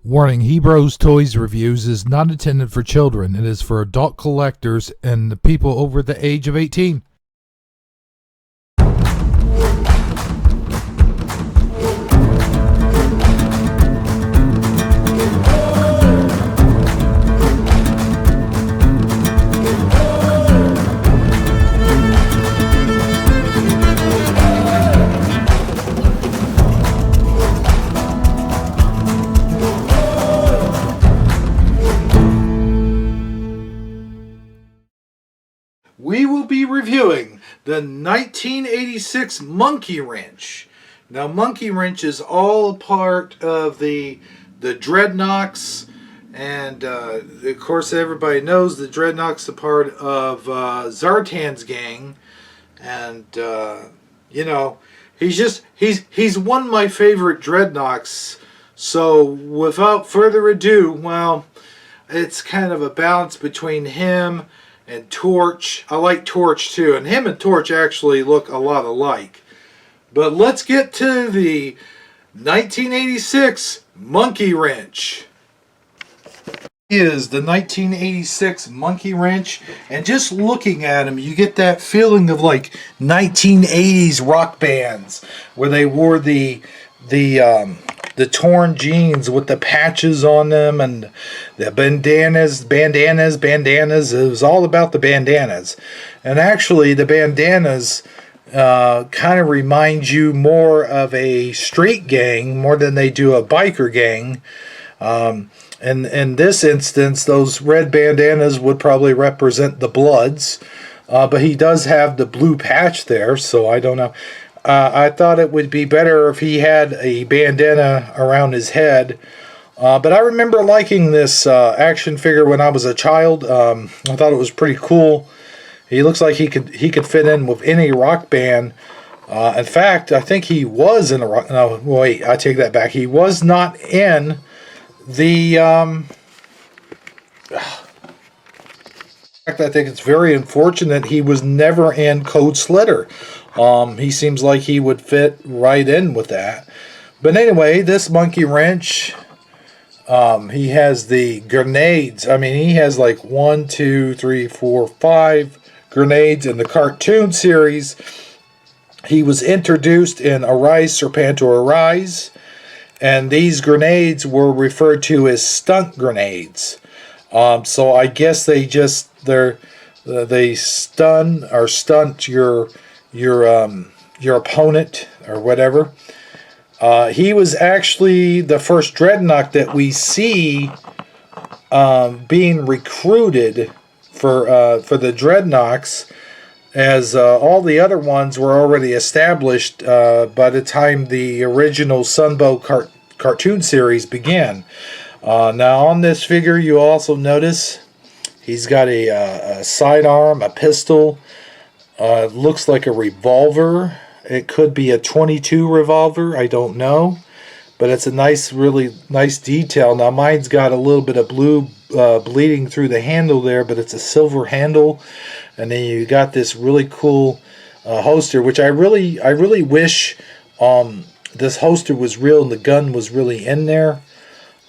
Warning, Hebrews Toys Reviews is not intended for children. It is for adult collectors and the people over the age of 18. We will be reviewing the 1986 Monkeywrench. Now, Monkeywrench is all a part of the Dreadnoks, and of course, everybody knows the Dreadnoks are part of Zartan's gang, and you know, he's one of my favorite Dreadnoks. So, without further ado, well, it's kind of a balance between him and Torch. I like Torch too, and him and Torch actually look a lot alike. But let's get to the 1986 Monkeywrench. Is the 1986 Monkeywrench, and just looking at him, you get that feeling of like 1980s rock bands where they wore the torn jeans with the patches on them and the bandanas. It was all about the bandanas. And actually, the bandanas kind of remind you more of a street gang more than they do a biker gang. And in this instance, those red bandanas would probably represent the Bloods. But he does have the blue patch there, so I don't know. I thought it would be better if he had a bandana around his head. But I remember liking this action figure when I was a child. I thought it was pretty cool. He looks like he could fit in with any rock band. In fact, I think he was in a rock... No, wait, I take that back. He was not in the... In fact, I think it's very unfortunate he was never in Code Slitter. He seems like he would fit right in with that. But anyway, this Monkeywrench, he has the grenades. I mean, he has like 1, 2, 3, 4, 5 grenades in the cartoon series. He was introduced in Arise, Serpentor, Arise. And these grenades were referred to as stunt grenades. So I guess they stun or stunt your opponent or whatever. He was actually the first Dreadnought that we see being recruited for the Dreadnoks, as all the other ones were already established by the time the original Sunbow cartoon series began. Now on this figure, you also notice he's got a sidearm, a pistol. Looks like a revolver. It could be a .22 revolver. I don't know. But it's a nice, really nice detail. Now mine's got a little bit of blue bleeding through the handle there, but it's a silver handle. And then you got this really cool holster, which I really wish this holster was real and the gun was really in there.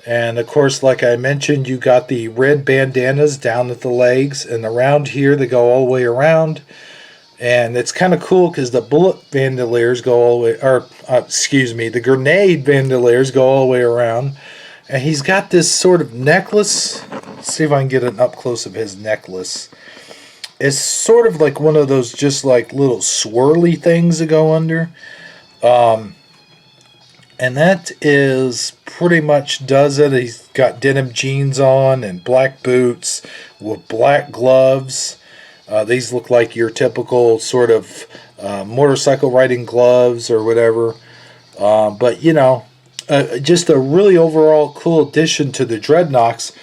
And of course, like I mentioned, you got the red bandanas down at the legs, and around here they go all the way around. And it's kind of cool because the bullet bandoliers go all the way, the grenade bandoliers go all the way around. And he's got this sort of necklace. Let's see if I can get an up close of his necklace. It's sort of like one of those just like little swirly things that go under. And that is pretty much does it. He's got denim jeans on and black boots with black gloves. These look like your typical sort of motorcycle riding gloves or whatever. But, you know, just a really overall cool addition to the Dreadnoks.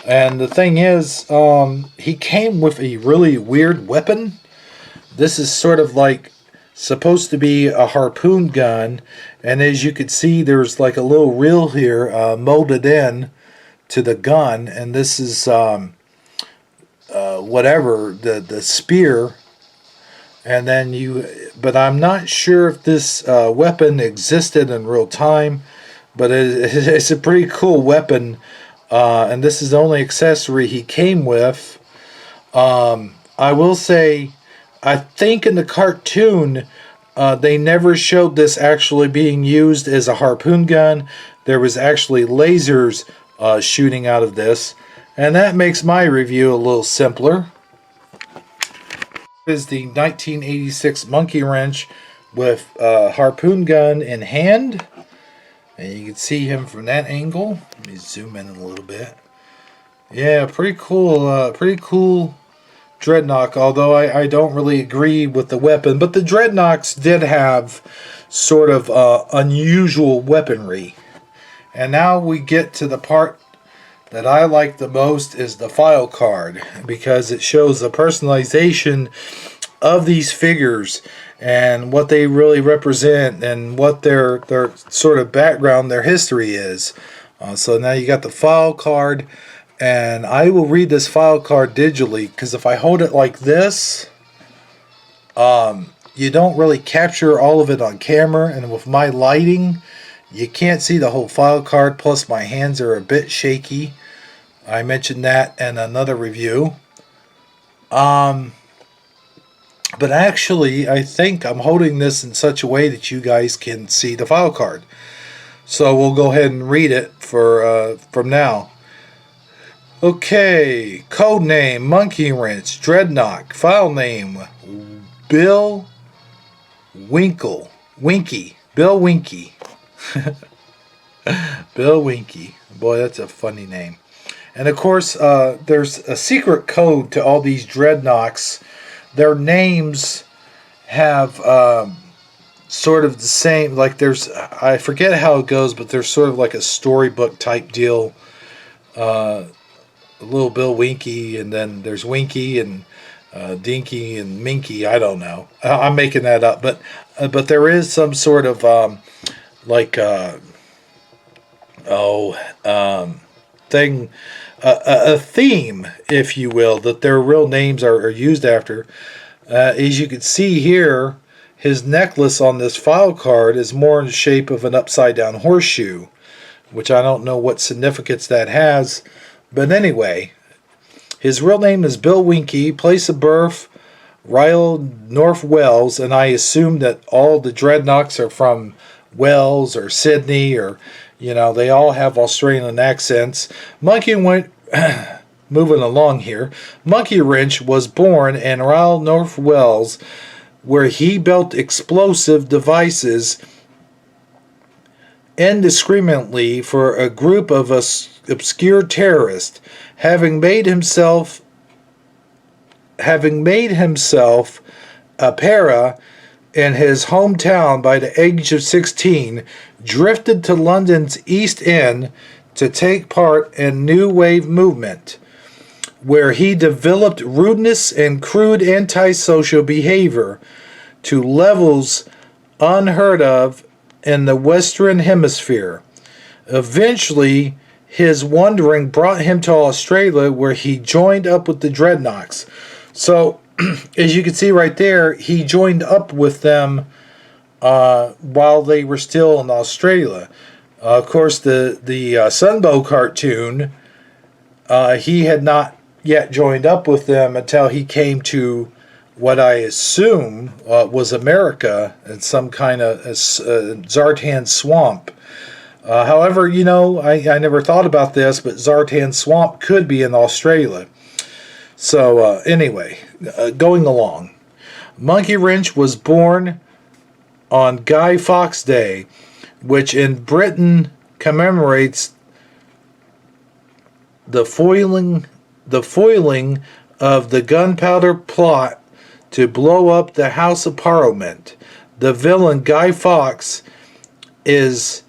And the thing is, he came with a really weird weapon. This is sort of like supposed to be a harpoon gun. And as you can see, there's like a little reel here molded in to the gun. And this is... whatever, the spear. And then but I'm not sure if this weapon existed in real time. but it's a pretty cool weapon. And this is the only accessory he came with. I will say, I think in the cartoon, they never showed this actually being used as a harpoon gun. There was actually lasers shooting out of this. And that makes my review a little simpler. This is the 1986 Monkeywrench with a harpoon gun in hand. And you can see him from that angle. Let me zoom in a little bit. Yeah, pretty cool dreadnought, although I don't really agree with the weapon. But the dreadnoughts did have sort of unusual weaponry. And now we get to the part that I like the most, is the file card, because it shows the personalization of these figures and what they really represent and what their sort of background, their history is. So now you got the file card, and I will read this file card digitally, because if I hold it like this, you don't really capture all of it on camera, and with my lighting, you can't see the whole file card, plus my hands are a bit shaky. I mentioned that in another review. But actually, I think I'm holding this in such a way that you guys can see the file card. So we'll go ahead and read it from now. Okay, code name Monkeywrench Dreadnought. File name Bill Winky. Bill Winky. Bill Winky. Boy, that's a funny name. And of course, there's a secret code to all these dreadnoughts. Their names have sort of the same, like there's, I forget how it goes, but there's sort of like a storybook type deal. Little Bill Winky, and then there's Winky and Dinky and Minky. I don't know. I'm making that up, but there is some sort of thing, a theme, if you will, that their real names are used after. As you can see here, his necklace on this file card is more in the shape of an upside down horseshoe, which I don't know what significance that has. But anyway, his real name is Bill Winky, place of birth, Ryle, North Wales, and I assume that all the dreadnoughts are from Wales or Sydney, or, you know, they all have Australian accents. Monkeywrench, moving along here, Monkeywrench was born in Ryle, North Wales, where he built explosive devices indiscriminately for a group of obscure terrorists, having made himself a para in his hometown by the age of 16, drifted to London's East End to take part in New Wave movement, where he developed rudeness and crude antisocial behavior to levels unheard of in the Western Hemisphere. Eventually, his wandering brought him to Australia, where he joined up with the Dreadnoughts. So, as you can see right there, he joined up with them while they were still in Australia. Of course, the Sunbow cartoon, he had not yet joined up with them until he came to what I assume was America and some kind of Zartan swamp. However, you know, I never thought about this, but Zartan swamp could be in Australia. So anyway, going along. Monkeywrench was born on Guy Fawkes Day, which in Britain commemorates the foiling of the gunpowder plot to blow up the House of Parliament. The villain Guy Fawkes is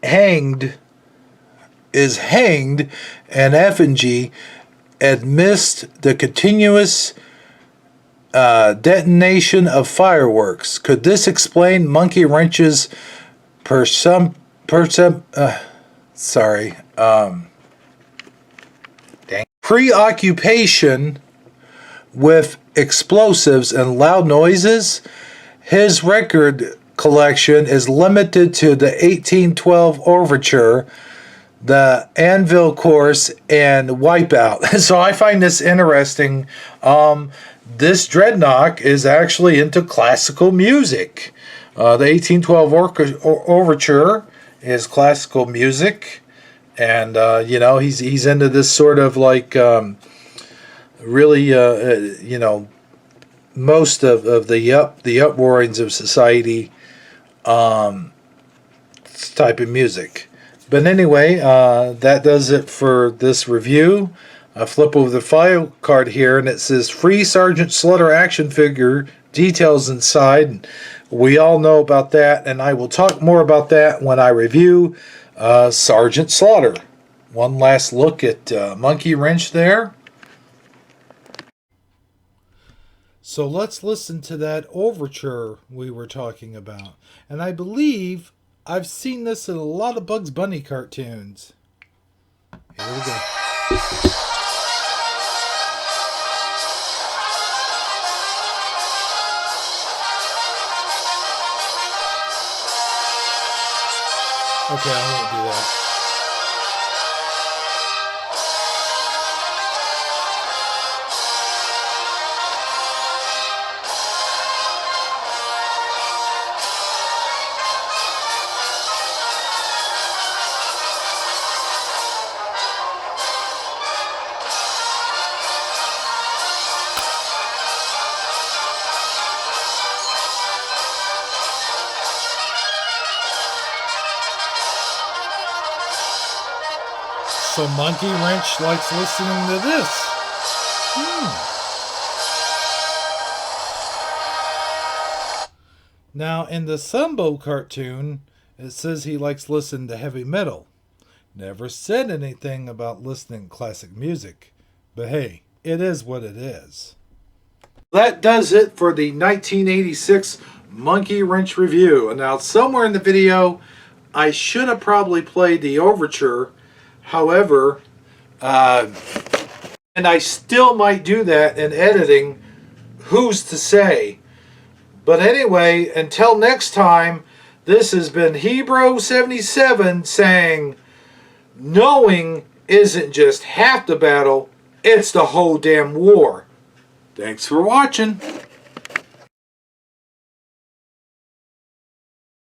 hanged in effigy amidst the continuous detonation of fireworks. Could this explain Monkeywrench's preoccupation with explosives and loud noises? His record collection is limited to the 1812 Overture, the Anvil Course, and Wipeout. So I find this interesting. This Dreadnought is actually into classical music. The 1812 Overture is classical music, and you know, he's into this sort of like really you know, most of the uproarings of society type of music. But anyway, that does it for this review. I flip over the file card here, and it says free Sergeant Slaughter action figure, details inside. We all know about that, and I will talk more about that when I review Sergeant Slaughter. One last look at Monkeywrench there. So let's listen to that overture we were talking about. And I believe I've seen this in a lot of Bugs Bunny cartoons. Here we go. Okay, I won't do that. So Monkeywrench likes listening to this. Now, in the Sumbo cartoon, it says he likes listening to heavy metal. Never said anything about listening to classic music. But hey, it is what it is. That does it for the 1986 Monkeywrench review. And now, somewhere in the video, I should have probably played the overture. However, and I still might do that in editing, who's to say? But anyway, until next time, this has been Hebrew77 saying, knowing isn't just half the battle, it's the whole damn war. Thanks for watching.